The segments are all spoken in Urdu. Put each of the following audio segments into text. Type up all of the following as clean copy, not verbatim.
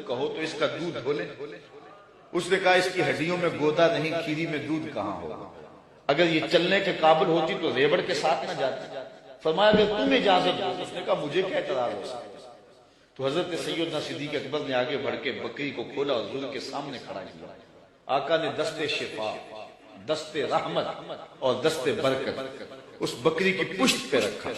دودھ کہو تو اس کا دودھ دھو لیں۔ اس نے کہا اس کی ہڈیوں میں گودا نہیں، کھیری میں دودھ کہاں ہوگا؟ اگر یہ چلنے کے قابل ہوتی تو ریوڑ کے ساتھ نہ جاتی۔ فرمایا اگر تم اجازت دو، اس نے کہا مجھے کیا اعتراض ہو سکتا ہے؟ تو حضرت سیدنا صدیق اکبر نے آگے بڑھ کے بکری کو کھولا اور حضور کے سامنے کھڑا کیا۔ آقا نے دست شفا، دست رحمت اور دست برکت اس بکری کی پشت پہ رکھا۔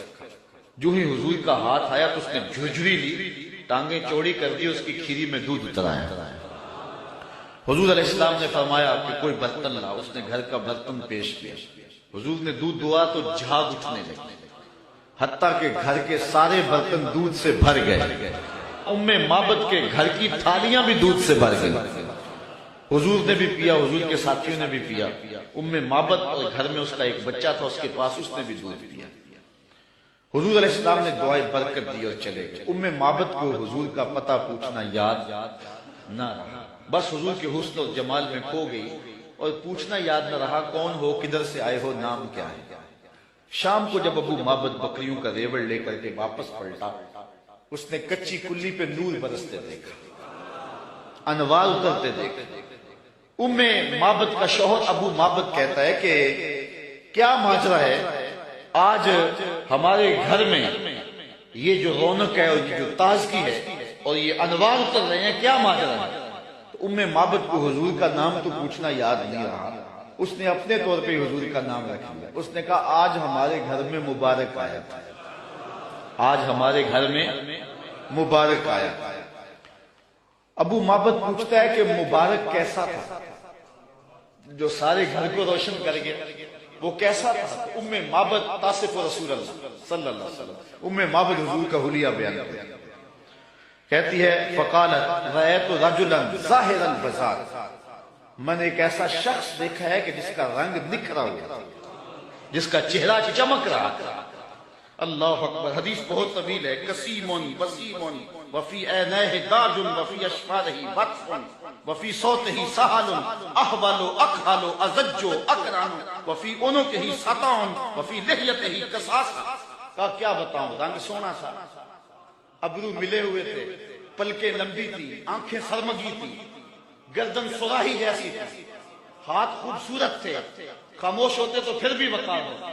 جو ہی حضور کا ہاتھ آیا تو اس نے جھرجھری لی، ٹانگیں چوڑی کر دی، اس کی کھیری میں دودھ اترایا۔ حضور علیہ السلام نے فرمایا کہ کوئی برتن لا، اس نے گھر کا برتن پیش کیا۔ حضور نے دودھ دعا تو جھاگ اٹھنے لگی، حتیٰ کہ گھر کے سارے برتن دودھ سے بھر گئے۔ ام معبد کے گھر کی تھالیاں بھی دودھ سے بھر گئی۔ حضور نے بھی پیا، حضور کے ساتھیوں نے بھی پیا۔ ام معبد اور گھر میں اس کا ایک بچہ تھا اس کے پاس، اس نے بھی دودھ پیا۔ حضور علیہ السلام نے دعائے برکت دی اور چلے گئے۔ ام معبد کو حضور کا پتہ پوچھنا یاد نہ رہا، بس حضور کے حسن اور جمال میں کھو گئی، اور پوچھنا یاد نہ رہا کون ہو، کدھر سے آئے ہو، نام کیا ہے۔ شام کو جب ابو معبد بکریوں کا ریوڑ لے کر کے واپس پلٹا، اس نے کچی کلی پہ نور برستے دیکھا، انوار اترتے دیکھا۔ ام معبد کا شوہر ابو معبد کہتا ہے کہ کیا ماجرا ہے، آج ہمارے گھر میں یہ جو رونق ہے اور یہ جو تازگی ہے اور یہ انوار اتر رہے ہیں، کیا ماجرا ہے؟ تو ام معبد کو حضور کا نام تو پوچھنا یاد نہیں رہا، اس نے اپنے طور پہ حضور کا نام رکھ لیا۔ اس نے کہا آج ہمارے گھر میں مبارک آیا، آج ہمارے گھر میں مبارک آیا۔ ابو معبد پوچھتا ہے کہ مبارک کیسا تھا جو سارے گھر کو روشن کر گیا، وہ کیسا تھا؟ ام معبد تاصف رسول اللہ صلی اللہ علیہ وسلم، ام معبد حضور کا حلیہ بیان کرتی ہے، کہتی ہے فقالت رأیت رجلا ظاہر البزار، میں نے ایک ایسا شخص دیکھا ہے کہ جس کا رنگ نکھرا ہوا، جس کا چہرہ چمک رہا تھا۔ اللہ اکبر، حدیث بہت طویل ہے۔ کسیمون وسیمون وفی عینیہ داج وفی اشفارہ بطف وفی صوتہ سہل احول اکحل ازج اکرن وفی عنقہ سطع وفی لحیتہ قصاصہ۔ کہا کیا بتاؤں، رنگ سونا تھا، ابرو ملے ہوئے تھے، پلکیں لمبی تھی، آنکھیں سرمگی تھی، گردن سراہی جیسی تھی، ہاتھ خوبصورت تھے، خاموش ہوتے تو پھر بھی وقار ہوتا۔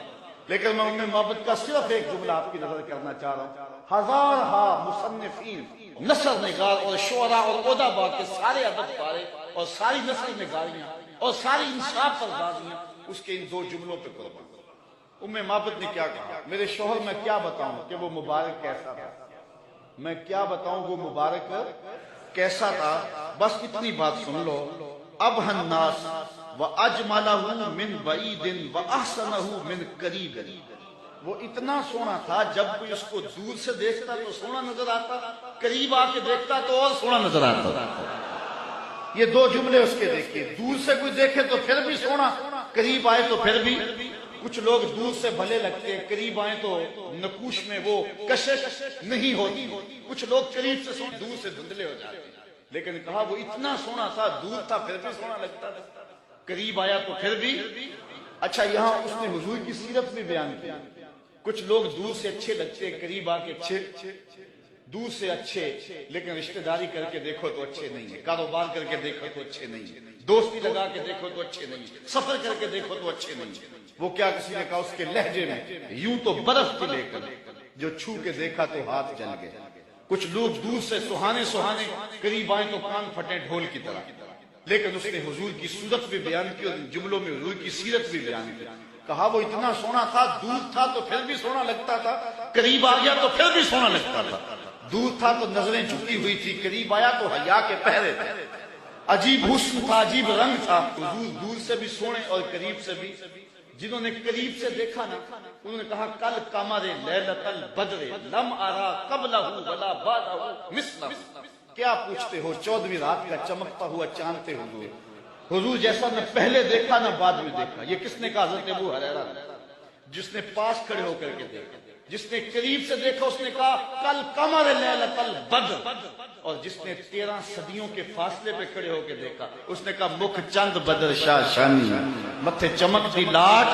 لیکن میں ام معبد کا صرف ایک جملہ آپ کی نظر کرنا چاہ رہا ہوں۔ ہزارہا مصنفین، نثر نگار اور شعراء اور ادباء کے سارے ادب پارے اور ساری نثر نگاریاں اور ساری انصاف پردازیاں اس کے ان دو جملوں پہ قربان۔ ام معبد نے کیا کہا، میرے شوہر میں کیا بتاؤں کہ وہ مبارک کیسا تھا، میں کیا بتاؤں وہ مبارک کیسا تھا، بس اتنی بات سن لو۔ ابہ الناس واجملہ من بعید واحسنہ من قریب، وہ اتنا سونا تھا جب کوئی اس کو دور سے دیکھتا تو سونا نظر آتا، قریب آ کے دیکھتا تو اور سونا نظر آتا۔ یہ دو جملے اس کے دیکھیے، دور سے کوئی دیکھے تو پھر بھی سونا، قریب آئے تو پھر بھی۔ کچھ لوگ دور سے بھلے لگتے ہیں، قریب آئیں تو نقوش میں وہ کشش نہیں ہوتی، کچھ لوگ قریب سے سونا، دور سے دھندلے ہو جاتے ہیں۔ لیکن کہا وہ اتنا سونا تھا، دور تھا پھر بھی سونا لگتا تھا، قریب آیا تو پھر بھی۔ اچھا یہاں اس نے حضور کی سیرت بھی بیان کی۔ کچھ لوگ دور سے اچھے لگتے ہیں، قریب آ کے اچھے، دور سے اچھے لیکن رشتہ داری کر کے دیکھو تو اچھے نہیں ہیں، کاروبار کر کے دیکھو تو اچھے نہیں ہیں، دوستی لگا کے دیکھو تو اچھے نہیں ہیں، سفر کر کے دیکھو تو اچھے نہیں ہیں۔ وہ کیا کسی نے کہا اس کے لہجے میں یوں تو برف کی لے کر جو چھو کے دیکھا تو ہاتھ جل گئے۔ کچھ لوگ دور سے سہانے سہانے، قریب آئیں تو کان پھٹے ڈھول کی طرح۔ لیکن اس نے حضور کی صورت بھی بیان کی اور جملوں میں حضور کی سیرت بھی بیان کی۔ کہا وہ اتنا سونا تھا، دور تھا تو پھر بھی سونا لگتا تھا، قریب آ گیا تو پھر بھی سونا لگتا تھا۔ دور تھا تو نظریں جھکی ہوئی تھی، قریب آیا تو حیا کے پہرے تھے، عجیب حسن تھا، عجیب رنگ تھا۔ حضور دور سے بھی سونے اور قریب سے بھی۔ جنہوں نے قریب سے دیکھا نا انہوں نے کہا کل قمر لیلۃ البدر لم ارا قبلہ ولا بعدہ مثلہ۔ کیا پوچھتے ہو، 14ویں رات کا چمکتا ہوا چاند تھے حضور، حضور جیسا نہ پہلے دیکھا نہ بعد میں دیکھا۔ یہ کس نے کہا؟ حضرت ابو ہریرہ، جس نے پاس کھڑے ہو کر کے دیکھا۔ جس نے قریب سے دیکھا اس نے کہا کل قمر لیلۃ البدر، اور جس نے 13 صدیوں کے فاصلے پہ کھڑے ہو کے دیکھا اس نے کہا مکھ چند بدر شاہ شانی، متھے چمکتی لاٹ،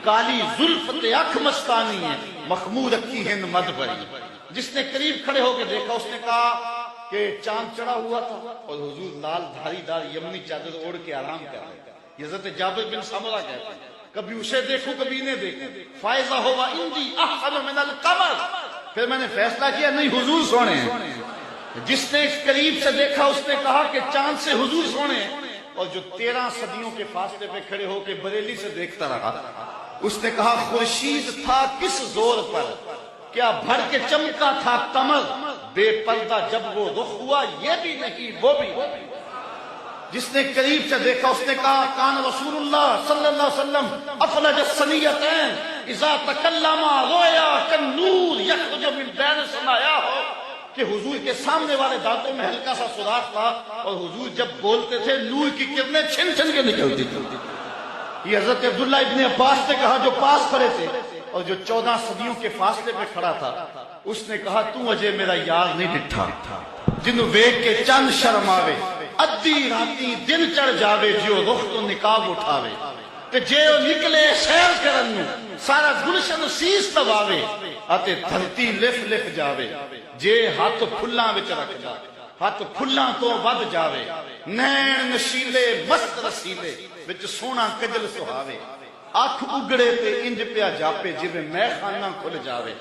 کالی زلفت اکھ مستانی ہے، مخمور اکھی ہند مد بری۔ جس نے قریب کھڑے ہو کے دیکھا اس نے کہا کہ چاند چڑھا ہوا تھا اور حضور لال دھاری دار یمنی چادر اوڑھ کے آرام کر رہے تھے. یہ حضرت جابر بن سمرہ کہتے ہیں کبھی اسے دیکھوں کبھی انہیں دیکھوں, فائزہ ہوا اندی احسن من القمر. پھر میں نے فیصلہ کیا نہیں حضور سونے ہیں. جس نے قریب سے دیکھا اس نے کہا کہ چاند سے حضور سونے ہیں, اور جو 13 صدیوں کے فاصلے پہ کھڑے ہو کے بریلی سے دیکھتا رہا اس نے کہا خورشید تھا کس زور پر, کیا بھر کے چمکا تھا قمر, بے پردہ جب وہ رخ ہوا یہ بھی نہیں وہ بھی. جس نے قریب سے دیکھا اس نے کہا کان رسول اللہ صلی اللہ علیہ وسلم افلج الثنیتین اذا تکلم رویا کالنور یخرج من بین ثنایاہ, کہ حضور کے سامنے والے دانتوں میں ہلکا سا سوراخ تھا اور حضور جب بولتے تھے نور کی کرنیں چھن چھن کے نکلتی تھی. یہ حضرت عبداللہ ابن عباس نے کہا جو پاس کھڑے تھے اور جو 14 صدیوں کے فاصلے پہ کھڑا تھا, اس نے کہا تو اجے میرا یار نہیں ڈٹھا جنوں ویکھ کے چند شرم آوے, ادھی راتی دن چڑھ جاوے جیو رخ تو نقاب اٹھاوے, تے جے او نکلے سیر کرن نو سارا گلشن سیس تواوے اتے دھرتی لف لف جاوے, جے ہاتھ پھلاں وچ رکھدا ہاتھ پھلاں تو ود جاوے, نین نشیلے مست رسیلے وچ سونا کجل سہاوے, اکھ اگڑے تے انج پیا جاپے جویں میں خانہ کھل جاوے,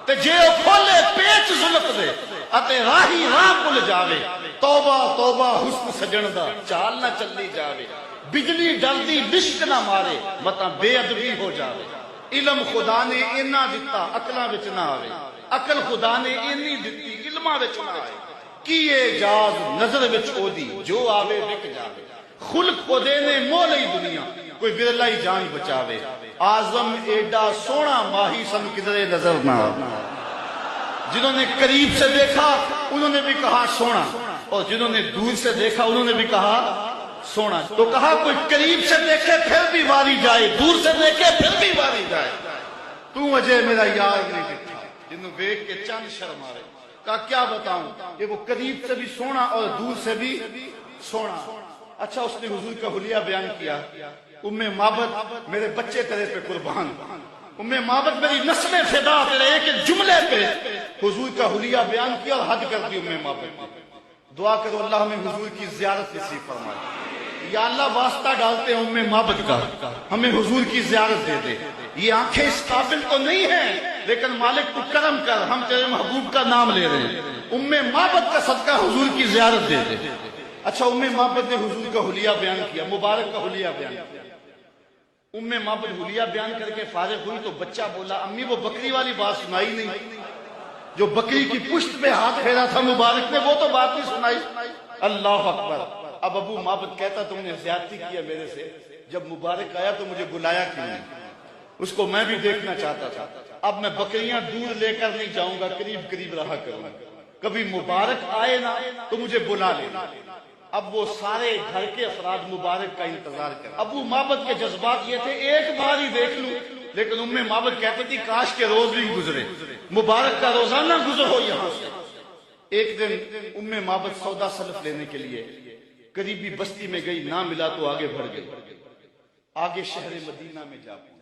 تے جے او کھولے پیچ زلف دے اتے راہی راہ کھل جاوے, توبہ توبہ حسن سجن دا چال نہ چلی جاوے, بجلی ڈردی بشک نہ مارے متا بے ادبی ہو جاوے, علم خدا نے اینا دتا عقلاں وچ نہ آوے, عقل خدا نے اینی دتی علماں وچ نہ آئے, کیے جاز نظر وچ اودی جو آوے وک جاوے, خلق اودے نے مو لئی دنیا کوئی ورلا ہی جان بچاوے, آزم ایڈا سونا ماہی سن کدرے نظر نہ آوے. جنہوں نے قریب سے دیکھا انہوں نے بھی کہا سونا, اور جنہوں نے دور سے دیکھا انہوں نے بھی کہا سونا. تو کہا کوئی قریب سے دیکھے پھر بھی واری جائے, دور سے دیکھے پھر بھی واری جائے, تو اجے میرا یار نہیں دکھا جنہوں ویکھ کے چند شرم آوے. کہا کیا بتاؤں کہ وہ قریب سے بھی سونا اور دور سے بھی سونا. اچھا اس نے حضور کا حلیہ بیان کیا, ام معبد میرے بچے تیرے پہ قربان, ام معبد میری نسلیں فدا تیرے ایک ایک جملے پہ حضور کا حلیہ بیان کیا اور حد کر دی ام معبد. دعا کرو اللہ ہمیں حضور کی زیارت نصیب فرمائے. یا اللہ واسطہ ڈالتے ہیں ام معبد کا, ہمیں حضور کی زیارت دے دے. یہ آنکھیں اس قابل تو نہیں ہیں لیکن مالک تو کرم کر, ہم تیرے محبوب کا نام لے رہے ہیں, ام معبد کا صدقہ حضور کی زیارت دے دے. اچھا ام معبد نے حضور کا حلیہ بیان کیا, مبارک کا حلیہ بیان کیا. ام معبد حلیہ بیان کر کے فارغ ہوئی تو بچہ بولا امی وہ بکری والی بات سنائی نہیں, جو بکری کی پشت پہ ہاتھ پھیرا تھا مبارک نے وہ تو بات نہیں سنائی. اللہ اکبر. اب ابو معبد کہتا تم نے زیادتی کیا میرے سے, جب مبارک آیا تو مجھے بلایا کیوں نہیں, اس کو میں بھی دیکھنا چاہتا تھا. اب میں بکریاں دور لے کر نہیں جاؤں گا, قریب قریب رہا کروں گا, کبھی مبارک آئے نا تو مجھے بلا لینا. اب وہ سارے گھر کے افراد مبارک کا انتظار کر. ابو معبد کے جذبات یہ تھے ایک بار ہی دیکھ لوں, لیکن ام معبد کہتی تھی کاش کے روز بھی گزرے, مبارک کا روزانہ گزر ہو یہاں سے. ایک دن ام معبد سودا سلف لینے کے لیے قریبی بستی میں گئی, نہ ملا تو آگے بڑھ گئی, آگے شہر مدینہ میں جا پہنچی.